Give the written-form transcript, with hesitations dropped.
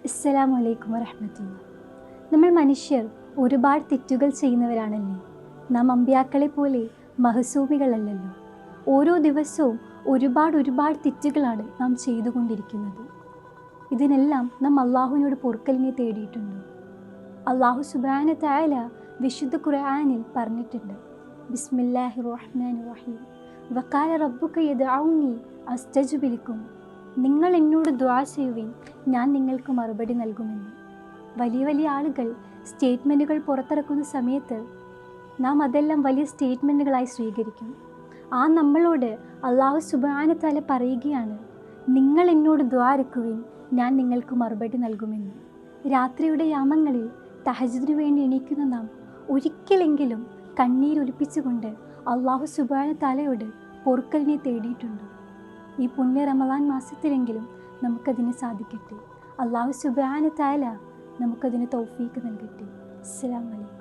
അസ്സലാമു അലൈക്കും വറഹ്മത്തുള്ളാഹി. നമ്മൾ മനുഷ്യർ ഒരുപാട് തെറ്റുകൾ ചെയ്യുന്നവരാണല്ലേ. നാം അമ്പിയാക്കളെ പോലെ മഹസൂമികളല്ലല്ലോ. ഓരോ ദിവസവും ഒരുപാട് തെറ്റുകളാണ് നാം ചെയ്തുകൊണ്ടിരിക്കുന്നത്. ഇതിനെല്ലാം നാം അള്ളാഹുവിനോട് പൊറുക്കലിനെ തേടിയിട്ടുണ്ടോ? അള്ളാഹു സുബ്ഹാനഹു തആല വിശുദ്ധ ഖുർആനിൽ പറഞ്ഞിട്ടുണ്ട്, ബിസ്മില്ലാഹിർ റഹ്മാനിർ റഹീം, വഖാല റബ്ബുക യദ്ഉനി അസ്തജിബ് ലക്കും, നിങ്ങൾ എന്നോട് ദുആ ചെയ്യുവിൻ, ഞാൻ നിങ്ങൾക്ക് മറുപടി നൽകുമെന്ന്. വലിയ വലിയ ആളുകൾ സ്റ്റേറ്റ്മെൻറ്റുകൾ പുറത്തിറക്കുന്ന സമയത്ത് നാം അതെല്ലാം വലിയ സ്റ്റേറ്റ്മെൻറ്റുകളായി സ്വീകരിക്കും. ആ നമ്മളോട് അള്ളാഹു സുബ്ഹാനഹു തആല പറയുകയാണ്, നിങ്ങൾ എന്നോട് ദുആ ഇറക്കുവിൻ, ഞാൻ നിങ്ങൾക്ക് മറുപടി നൽകുമെന്ന്. രാത്രിയുടെ യാമങ്ങളിൽ തഹജ്ജുദിനു വേണ്ടി എണീക്കുന്ന നാം ഒരിക്കലെങ്കിലും കണ്ണീരൊലിപ്പിച്ചുകൊണ്ട് അള്ളാഹു സുബ്ഹാനഹു തആലയോട് പൊറുക്കലിനെ തേടിയിട്ടുണ്ടോ? ഈ പുണ്യ റമളാൻ മാസത്തിലെങ്കിലും നമുക്കതിന് സാധിക്കട്ടെ. അള്ളാഹു സുബ്ഹാനഹു തആല നമുക്കതിന് തൗഫീക്ക് നൽകട്ടെ. അസ്സലാമു അലൈക്കും.